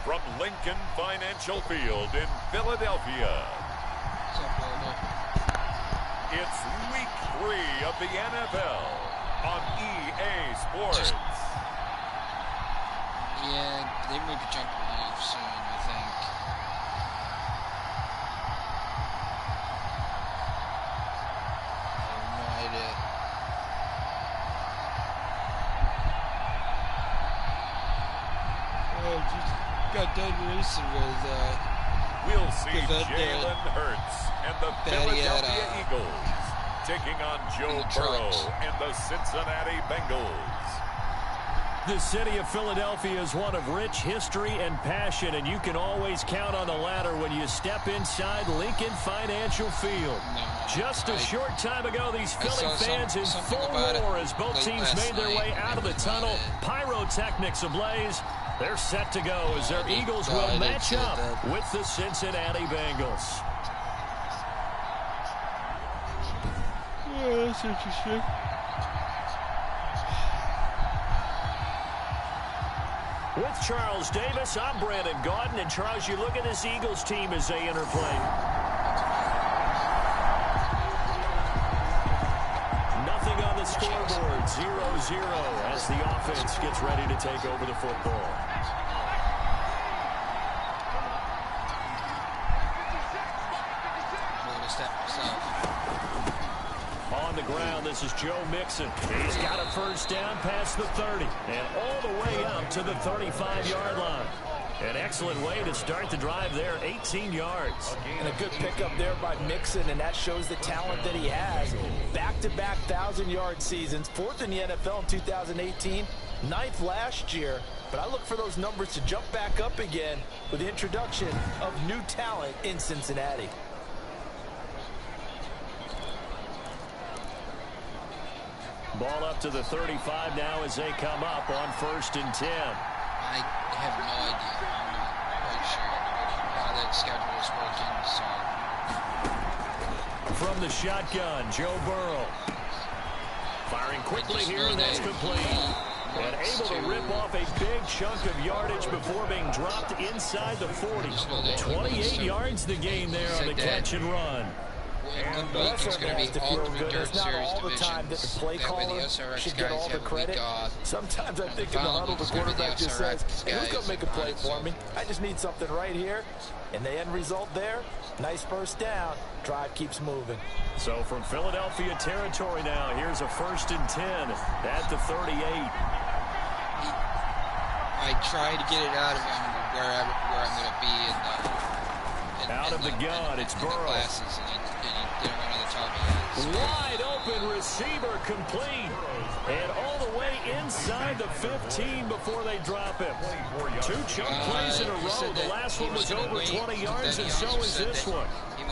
from Lincoln Financial Field in Philadelphia. It's week 3 of the NFL on EA Sports. Yeah, they may be jumping off soon, I think. I have no idea. Just got done racing with, we'll see Jalen Hurts and the Philadelphia Eagles taking on Joe Burrow and the Cincinnati Bengals. The city of Philadelphia is one of rich history and passion, and you can always count on the latter when you step inside Lincoln Financial Field. Just a short time ago, these Philly fans in full roar as both teams made their way out of the tunnel. Pyrotechnics ablaze. They're set to go as their Eagles will match up with the Cincinnati Bengals. Yeah, that's interesting. With Charles Davis, I'm Brandon Gaudin. And Charles, you look at this Eagles team as they interplay. Nothing on the scoreboard, 0-0 as the offense gets ready to take over the football. On the ground, this is Joe Mixon. He's got a first down past the 30 and all the way up to the 35-yard line. An excellent way to start the drive there, 18 yards. And a good pickup there by Mixon, and that shows the talent that he has. Back-to-back 1,000-yard seasons, 4th in the NFL in 2018, 9th last year. But I look for those numbers to jump back up again with the introduction of new talent in Cincinnati. Ball up to the 35 now as they come up on 1st and 10. I have no idea. I'm not quite sure how that schedule is working. From the shotgun, Joe Burrow. Firing quickly here, and that's complete. And able to rip off a big chunk of yardage before being dropped inside the 40. 28 yards the gain there on the catch and run. And the rest going to be all good. It's not all the time that the play caller should get all the credit. Sometimes I think in the huddle, the quarterback just says, hey, who's going to make a play for me? I just need something right here. And the end result there, nice first down. Drive keeps moving. So from Philadelphia territory now, here's a 1st and 10 at the 38. I tried to get it out of him where I'm going to be out of the gun. It's Burrow. Wide open receiver complete. And all the way inside the 15 before they drop him. 2 chunk plays in a row. The last one was over 20 yards, and so is this one.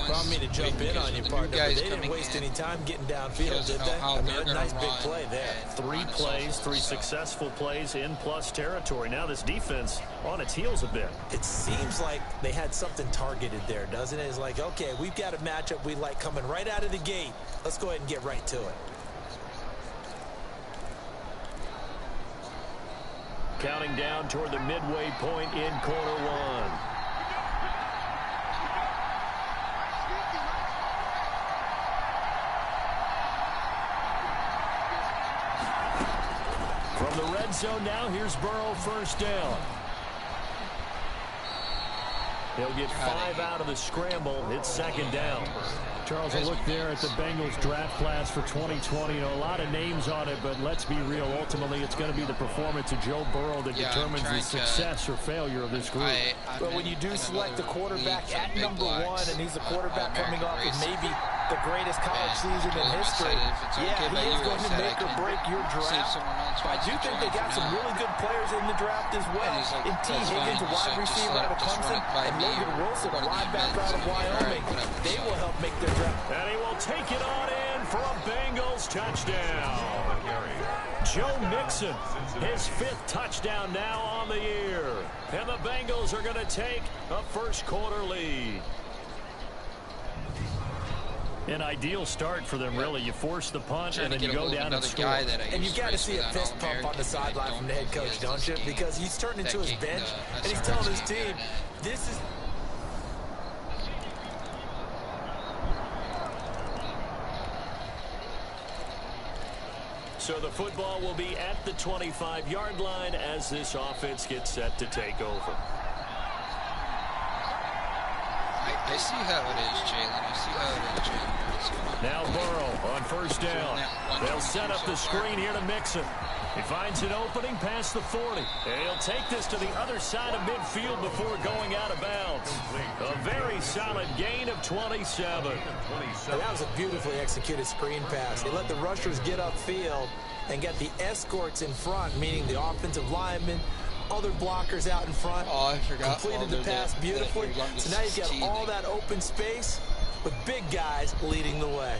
Prompt me to jump in on you, partner, but they didn't waste any time getting downfield, did they? I mean, a nice big play there. 3 plays, 3 successful plays in plus territory. Now this defense on its heels a bit. It seems like they had something targeted there, doesn't it? It's like, okay, we've got a matchup we like coming right out of the gate. Let's go ahead and get right to it. Counting down toward the midway point in quarter 1. From the red zone now, here's Burrow, first down. He'll get 5 out of the scramble. It's 2nd down. Charles, a look there at the Bengals draft class for 2020. You know, a lot of names on it, but let's be real. Ultimately, it's going to be the performance of Joe Burrow that determines the success or failure of this group. But when you do select the quarterback at number 1, and he's a quarterback coming off of maybe the greatest college season in history, yeah, he is going to make or break your draft. I do think they got some really good players in the draft as well. In T. Higgins, a wide receiver out of Clemson, and Logan Wilson, a linebacker out of Wyoming. They will help make their draft. And he will take it on in for a Bengals touchdown. Joe Mixon, his 5th touchdown now on the year. And the Bengals are going to take a first quarter lead. An ideal start for them, really. You force the punt, and then you go down and score. And you've got to see a fist pump on the sideline from the head coach, don't you? Because he's turned into his bench, and he's telling his team, this is... So the football will be at the 25-yard line as this offense gets set to take over. I see how it is, Jalen. I see how it is, Jalen. Now Burrow on first down. They'll set up the screen here to Mixon. He finds an opening past the 40. And he'll take this to the other side of midfield before going out of bounds. A very solid gain of 27. And that was a beautifully executed screen pass. He let the rushers get upfield and get the escorts in front, meaning the offensive linemen, other blockers out in front. Oh, I forgot. Completed the pass beautifully. So now you've got all that open space with big guys leading the way.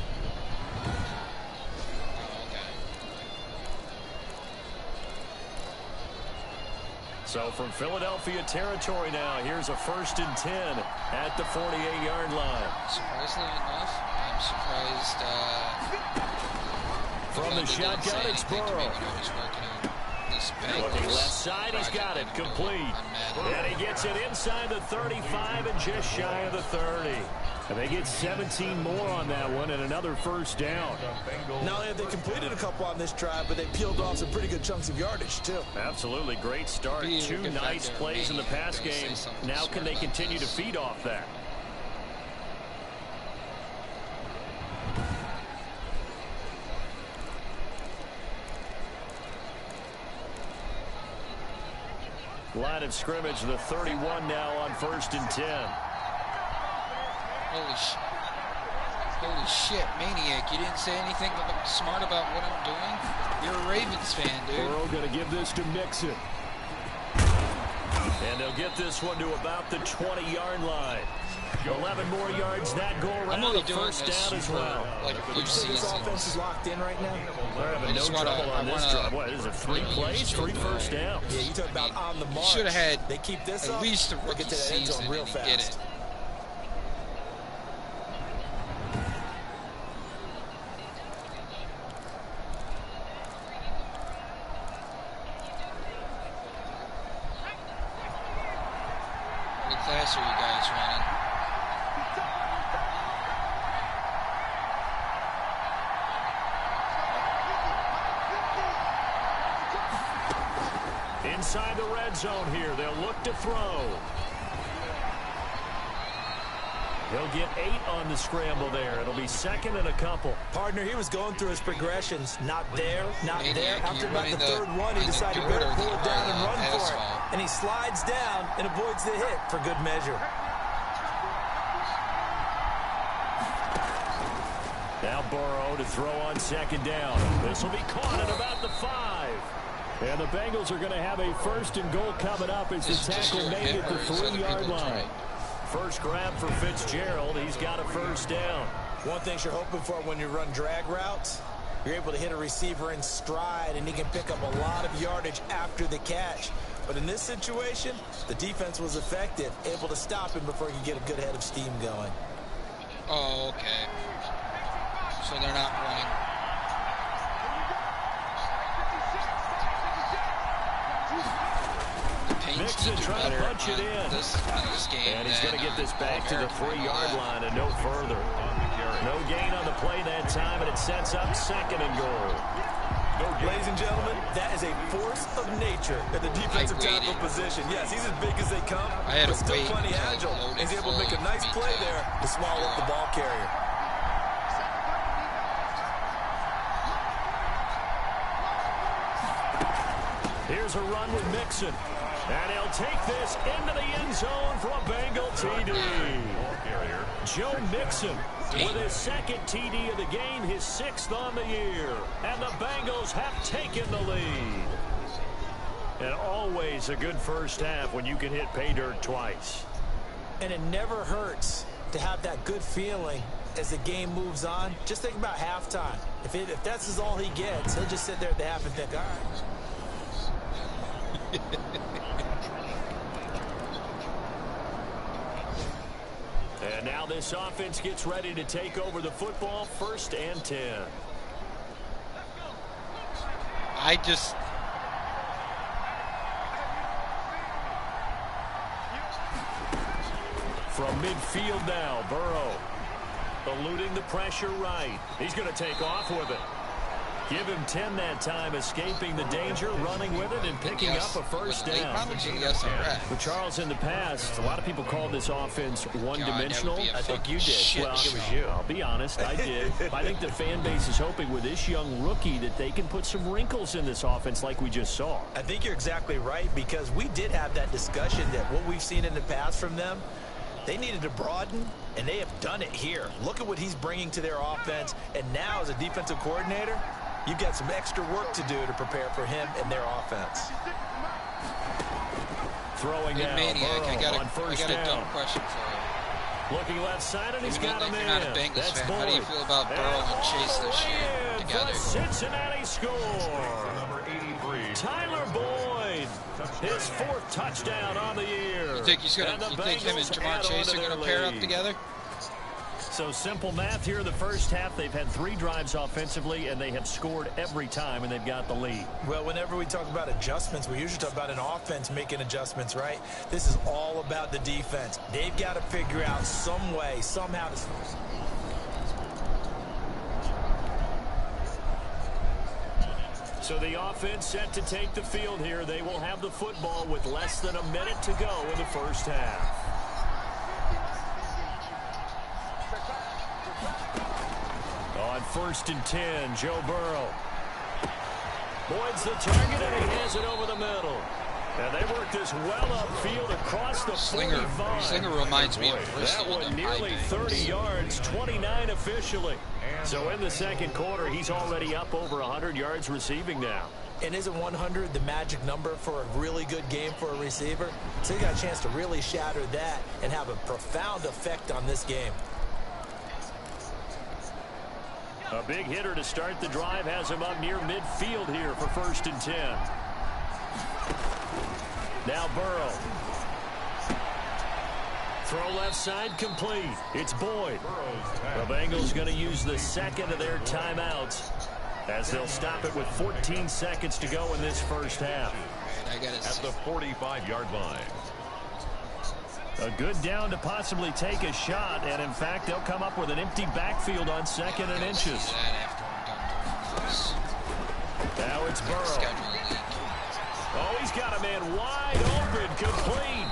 So from Philadelphia territory now, here's a 1st and 10 at the 48-yard line. Surprisingly enough, I'm surprised. From the shotgun, it's Burrow. Looking left side, he's got it complete. And he gets it inside the 35 and just shy of the 30. And they get 17 more on that one and another first down. Not only have they completed a couple on this drive, but they peeled off some pretty good chunks of yardage, too. Absolutely. Great start. 2 nice plays in the pass game. Now can they continue to feed off that? Line of scrimmage, the 31 now on 1st and 10. Holy shit, Maniac. You didn't say anything smart about what I'm doing? You're a Ravens fan, dude. Burrow going to give this to Mixon. And they'll get this one to about the 20-yard line. 11 more yards that go around. I'm only the doing first this down as well. Like blue season. This offense is locked in right now. They're having no trouble on this drive. What is it? 3 plays, 3 first downs. Yeah, you talk about on the mark. Should have had they keep this at up, least a they rookie get to the end season zone real and fast. get it. What class are you guys running? Inside the red zone here, they'll look to throw. He'll get 8 on the scramble there. It'll be 2nd and a couple. Partner, he was going through his progressions. Not there, not Maniac, there. After you're about the running 3rd one, he decided to better pull it down and run for it. asphalt. And he slides down and avoids the hit for good measure. Now Burrow to throw on 2nd down. This will be caught at about the 5. And the Bengals are going to have a 1st and goal coming up as the tackle made at the 3-yard line. First grab for Fitzgerald. He's got a first down. One thing you're hoping for when you run drag routes, you're able to hit a receiver in stride, and he can pick up a lot of yardage after the catch. But in this situation, the defense was effective, able to stop him before he could get a good head of steam going. Oh, okay. So they're not running. Mixon trying to punch it in. This game, and he's going to get this back to the 3-yard line and no further. No gain on the play that time, and it sets up 2nd and goal. Ladies and gentlemen, that is a force of nature at the defensive tackle position. Yes, he's as big as they come, but still plenty agile. He's able to make a nice play there to swallow up the ball carrier. Here's a run with Mixon. And he'll take this into the end zone for a Bengal TD. Joe Mixon with his 2nd TD of the game, his 6th on the year. And the Bengals have taken the lead. And always a good first half when you can hit pay dirt twice. And it never hurts to have that good feeling as the game moves on. Just think about halftime. If that's all he gets, he'll just sit there at the half and think, all right. And now this offense gets ready to take over the football, 1st and 10. From midfield now, Burrow eluding the pressure right. He's going to take off with it. Give him 10 that time, escaping the danger, running with it, and picking up a first down. But Charles, in the past, a lot of people called this offense one-dimensional. I think you did. Well, I think it was you. I'll be honest, I did. I think the fan base is hoping with this young rookie that they can put some wrinkles in this offense like we just saw. I think you're exactly right, because we did have that discussion that what we've seen in the past from them, they needed to broaden, and they have done it here. Look at what he's bringing to their offense, and now as a defensive coordinator, you've got some extra work to do to prepare for him and their offense. Throwing down Burrow on first down. I got a dumb question for you. Looking left side, and he's got him in. You're not a Bengals fan. How do you feel about Burrow and Chase this year together? Cincinnati score. Number 83. Tyler Boyd, his 4th touchdown on the year. You think him and Jamar Chase are going to pair up together? So simple math here in the first half. They've had 3 drives offensively, and they have scored every time, and they've got the lead. Well, whenever we talk about adjustments, we usually talk about an offense making adjustments, right? This is all about the defense. They've got to figure out some way, somehow to... So the offense set to take the field here. They will have the football with less than a minute to go in the first half. On 1st and 10, Joe Burrow. Boyd's the target, and he has it over the middle. And they work this well upfield across the 45. Slinger reminds me of Bristol. That one nearly 30 yards, 29 officially. So in the second quarter, he's already up over 100 yards receiving now. And isn't 100 the magic number for a really good game for a receiver? So he got a chance to really shatter that and have a profound effect on this game. A big hitter to start the drive has him up near midfield here for 1st and 10. Now Burrow. Throw left side complete. It's Boyd. The Bengals going to use the 2nd of their timeouts as they'll stop it with 14 seconds to go in this first half. At the 45-yard line. A good down to possibly take a shot, and in fact, they'll come up with an empty backfield on 2nd and inches. Now it's Burrow. Oh, he's got a man wide open, complete.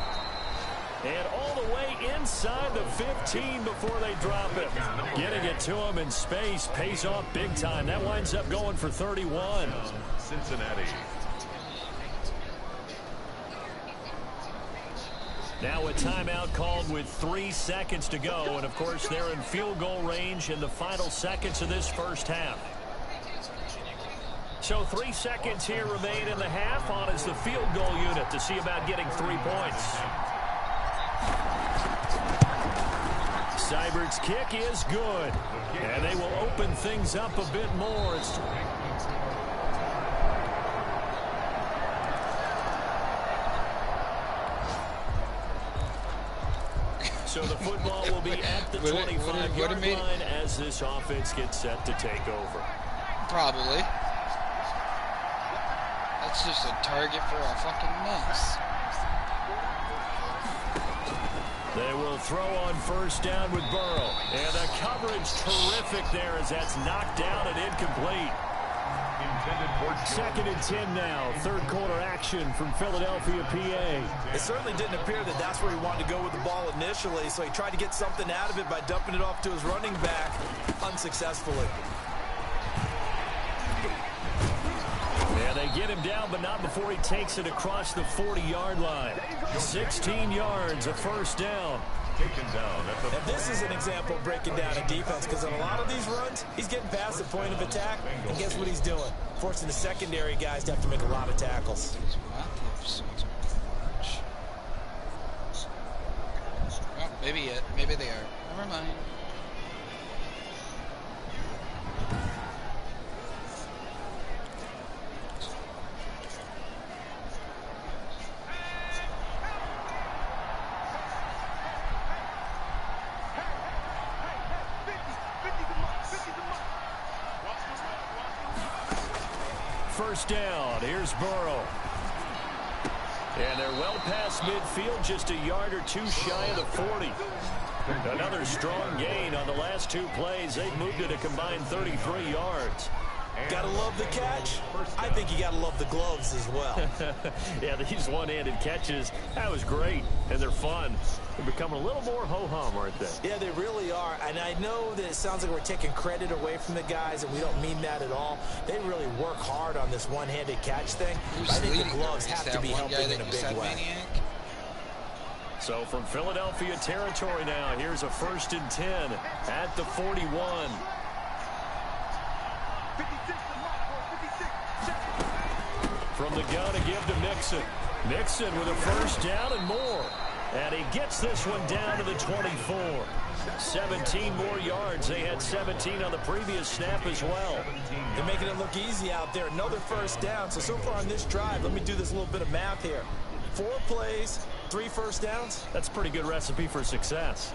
And all the way inside the 15 before they drop it. Getting it to him in space pays off big time. That winds up going for 31. Cincinnati. Now a timeout called with 3 seconds to go. And, of course, they're in field goal range in the final seconds of this first half. So 3 seconds here remain in the half. On is the field goal unit to see about getting 3 points. Seibert's kick is good. And they will open things up a bit more. So the football will be at the 25-yard line as this offense gets set to take over. Probably. That's just a target for a fucking mess. They will throw on first down with Burrow. And the coverage terrific there as that's knocked down and incomplete. 2nd and 10 now. 3rd quarter action from Philadelphia, PA. It certainly didn't appear that that's where he wanted to go with the ball initially, so he tried to get something out of it by dumping it off to his running back unsuccessfully. Yeah, they get him down, but not before he takes it across the 40-yard line. 16 yards, a first down. And this is an example of breaking down a defense, because on a lot of these runs, he's getting past the point of attack, and guess what he's doing? Forcing the secondary guys to have to make a lot of tackles. Well, maybe they are. Never mind. first down. Here's Burrow. And they're well past midfield, just a yard or two shy of the 40. Another strong gain on the last 2 plays. They've moved it a combined 33 yards. Gotta love the catch. I think you gotta love the gloves as well. Yeah, these one-handed catches, that was great, and they're fun. They're becoming a little more ho-hum, aren't they? Yeah, they really are. And I know that it sounds like we're taking credit away from the guys, and we don't mean that at all. They really work hard on this one-handed catch thing. I think the gloves have to be helping in a big way. So from Philadelphia territory now, here's a 1st and 10 at the 41. From the gun to give to Mixon. Mixon with a first down and more. And he gets this one down to the 24. 17 more yards. They had 17 on the previous snap as well. They're making it look easy out there. Another first down. So far on this drive, let me do this little bit of math here. 4 plays, 3 first downs. That's a pretty good recipe for success.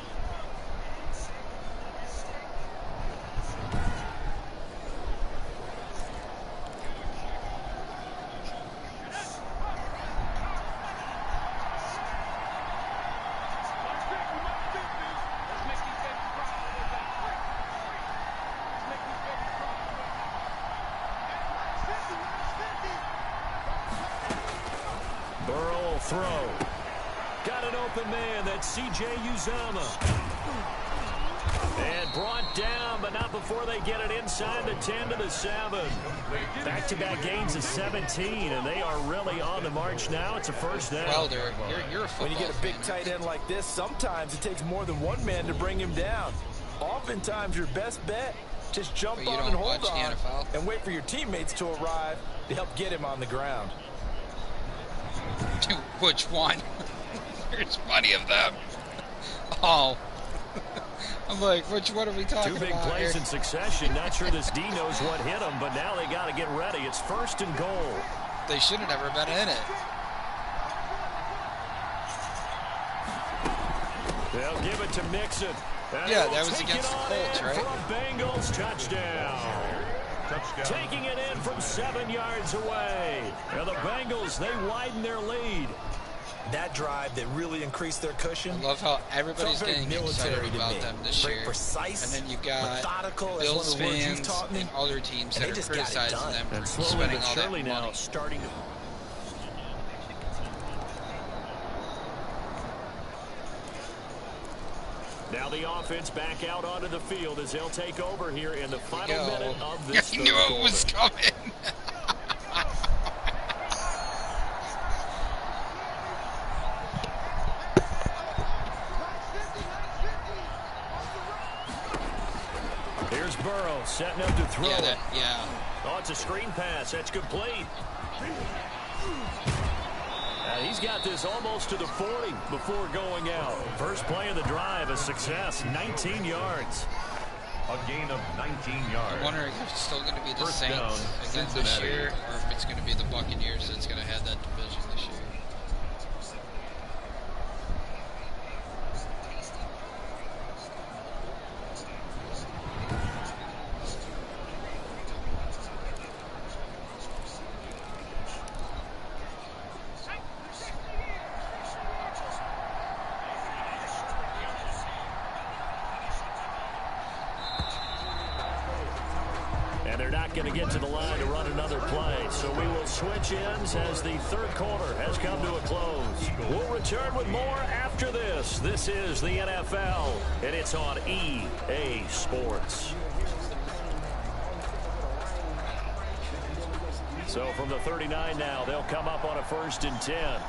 Burrow will throw. Got an open man. That's C.J. Uzomah. And brought down, but not before they get it inside the 10 to the 7. Back-to-back gains of 17, and they are really on the march now. It's a first down. Well, you're a football When you get a big tight end like this, sometimes it takes more than one man to bring him down. Oftentimes, your best bet, just jump on and hold on and wait for your teammates to arrive to help get him on the ground. Which one? There's plenty of them. Oh. I'm like, which one are we talking about? 2 big plays here in succession. Not sure this D knows what hit them, but now they got to get ready. It's 1st and goal. They should have never been in it. They'll give it to Mixon. Yeah, that was against the Colts, right? For a Bengals touchdown. Taking it in from 7 yards away. And the Bengals, they widen their lead. That drive that really increased their cushion. I love how everybody's getting excited about them this year. Precise, and then you've got Bills fans and other teams that are criticizing them for spending all that money. Now starting to... Now the offense back out onto the field as they'll take over here in the final minute of this third quarter. I knew it was coming. Here's Burrow setting up to throw. Yeah. Oh, it's a screen pass. That's complete. He's got this almost to the 40 before going out. First play of the drive, a success, 19 yards. A gain of 19 yards. I'm wondering if it's still going to be the Saints again this year, or if it's going to be the Buccaneers that's going to have that division this year. Going to get to the line to run another play. So we will switch ends as the third quarter has come to a close. We'll return with more after this. This is the NFL, and it's on EA Sports. So from the 39 now, they'll come up on a 1st and 10.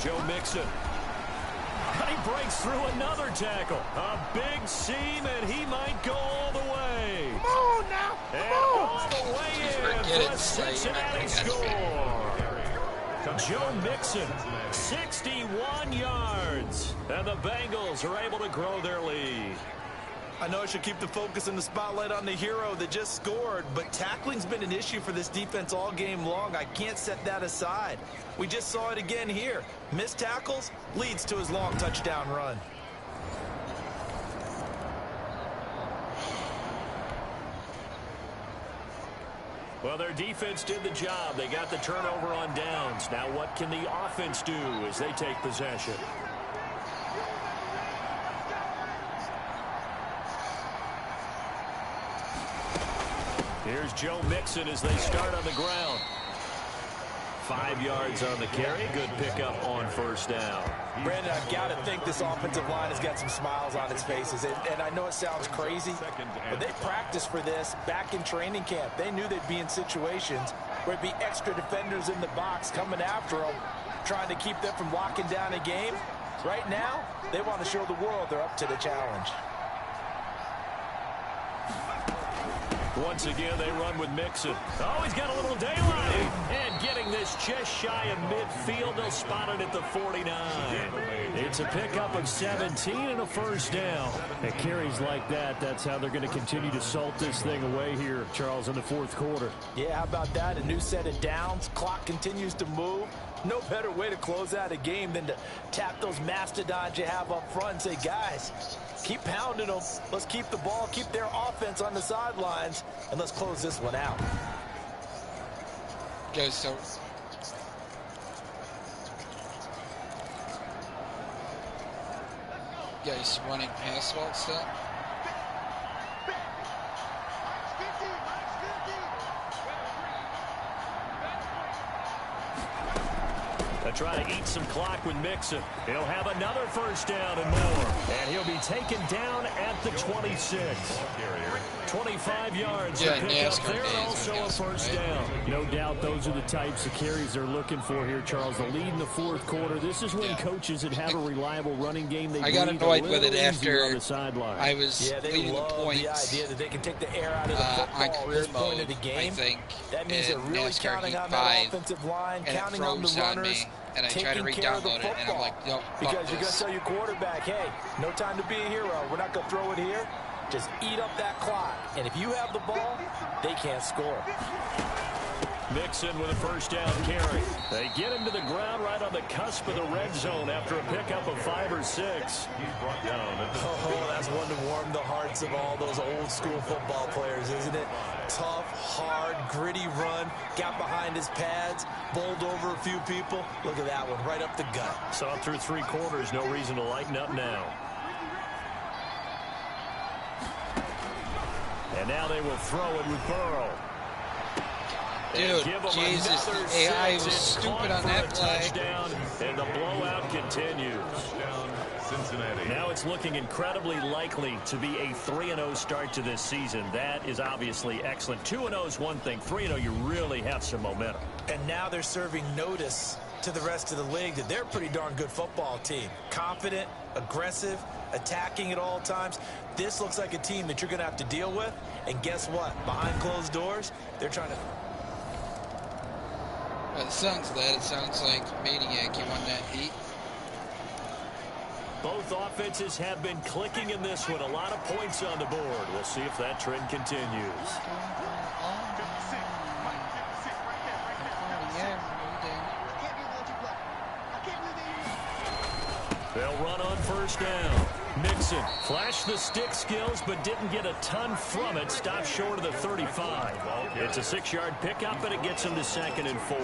Joe Mixon. But he breaks through another tackle. A big seam, and he might go all the way. Come on now. And all the way in for a Cincinnati score. Joe Mixon, 61 yards. And the Bengals are able to grow their lead. I know I should keep the focus and the spotlight on the hero that just scored, but tackling's been an issue for this defense all game long. I can't set that aside. We just saw it again here. Missed tackles leads to his long touchdown run. Well, their defense did the job. They got the turnover on downs. Now what can the offense do as they take possession? Here's Joe Mixon as they start on the ground. 5 yards on the carry. Good pickup on first down. Brandon, I've got to think this offensive line has got some smiles on its faces. And I know it sounds crazy, but they practiced for this back in training camp. They knew they'd be in situations where it'd be extra defenders in the box coming after them, trying to keep them from locking down a game. Right now, they want to show the world they're up to the challenge. Once again, they run with Mixon. Oh, he's got a little daylight. And getting this just shy of midfield. They'll spot it at the 49. It's a pickup of 17 and a first down. And carries like that, that's how they're going to continue to salt this thing away here, Charles, in the fourth quarter. Yeah, how about that? A new set of downs. Clock continues to move. No better way to close out a game than to tap those mastodons you have up front and say, guys, keep pounding them. Let's keep the ball, keep their offense on the sidelines, and let's close this one out. Okay, so guys running pass ball stuff. They'll try to eat some clock with Mixon. He'll have another first down and more. And he'll be taken down at the 26. 25 yards to pick up there, also a first down. No doubt those are the types of carries they're looking for here, Charles. The lead in the fourth quarter. This is when coaches that have a reliable running game, they I got annoyed with it after on the sideline. I was leading the points. The idea that they can take the air out of the football on career point of the mode, game. I think. That means they're really NASCAR counting Heat on 5, that offensive line, counting on the runners. And I tried to re-download it, and I'm like, nope, because you're going to tell your quarterback, hey, no time to be a hero. We're not going to throw it here. Just eat up that clock. And if you have the ball, they can't score. Mixon with a first down carry. They get him to the ground right on the cusp of the red zone after a pickup of 5 or 6. He's brought down. Oh, that's one to warm the hearts of all those old school football players, isn't it? Tough, hard, gritty run. Got behind his pads, bowled over a few people. Look at that one, right up the gut. Saw it through 3 quarters. No reason to lighten up now. And now they will throw it with Burrow. Dude, Jesus, the AI was stupid on that play. Touchdown, and the blowout continues. Cincinnati. Now it's looking incredibly likely to be a 3-0 start to this season. That is obviously excellent. 2-0 is one thing. 3-0, you really have some momentum. And now they're serving notice to the rest of the league that they're a pretty darn good football team. Confident, aggressive, attacking at all times. This looks like a team that you're going to have to deal with. And guess what? Behind closed doors, they're trying to... It sounds that. It sounds like Maniac. You won that heat. Both offenses have been clicking in this one. A lot of points on the board. We'll see if that trend continues. They'll run on first down. Mixon flashed the stick skills, but didn't get a ton from it. Stopped short of the 35. It's a 6-yard pickup, and it gets him to 2nd and 4.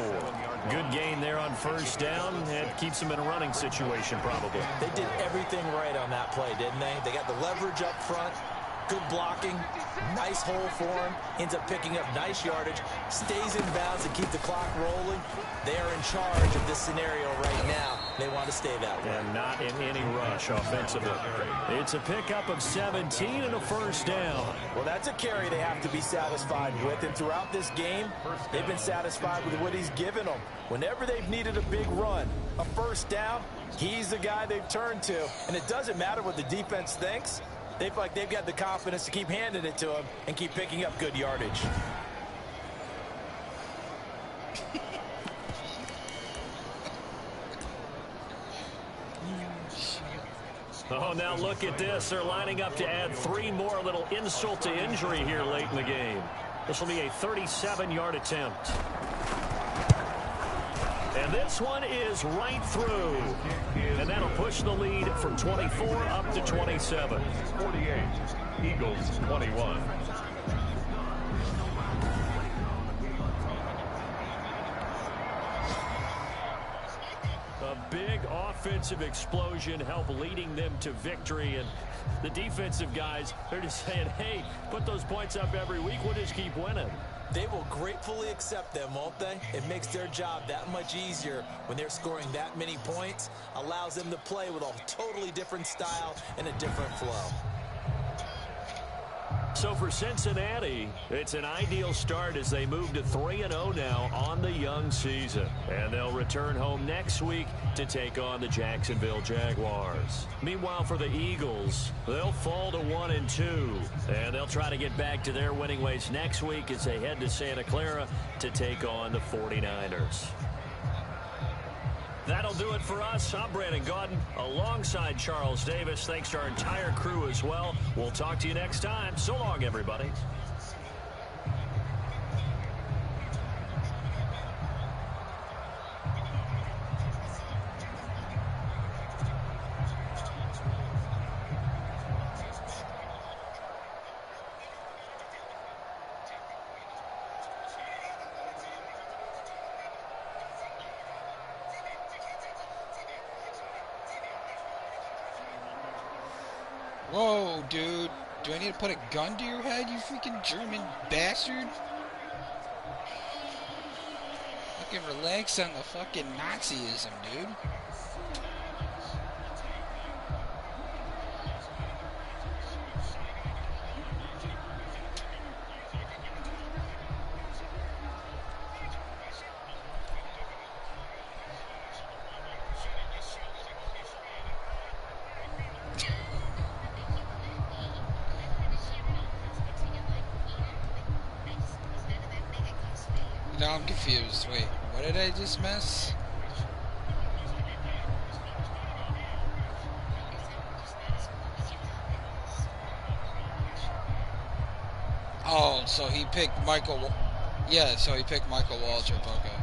Good gain there on first down. It keeps them in a running situation, probably. They did everything right on that play, didn't they? They got the leverage up front. Good blocking, nice hole for him, ends up picking up nice yardage, stays in bounds to keep the clock rolling. They are in charge of this scenario right now. They want to stay that way. And not in any rush offensively. It's a pickup of 17 and a first down. Well, that's a carry they have to be satisfied with, and throughout this game, they've been satisfied with what he's given them. Whenever they've needed a big run, a first down, he's the guy they've turned to, and it doesn't matter what the defense thinks. They feel like they've got the confidence to keep handing it to him and keep picking up good yardage. Oh, now look at this. They're lining up to add 3 more, a little insult to injury here late in the game. This will be a 37-yard attempt. And this one is right through. And that'll push the lead from 24 up to 27. 48, Eagles 21. A big offensive explosion helped leading them to victory. And the defensive guys, they're just saying, hey, put those points up every week. We'll just keep winning. They will gratefully accept them, won't they? It makes their job that much easier when they're scoring that many points. Allows them to play with a totally different style and a different flow. So for Cincinnati, it's an ideal start as they move to 3-0 now on the young season. And they'll return home next week to take on the Jacksonville Jaguars. Meanwhile, for the Eagles, they'll fall to 1-2. And they'll try to get back to their winning ways next week as they head to Santa Clara to take on the 49ers. That'll do it for us. I'm Brandon Gaudin alongside Charles Davis. Thanks to our entire crew as well. We'll talk to you next time. So long, everybody. Whoa, dude. Do I need to put a gun to your head, you freaking German bastard? Fucking relax on the fucking Nazism, dude. Now I'm confused. Wait, what did I just miss? Oh, so he picked Michael. Yeah, so he picked Michael Waltrip. Okay.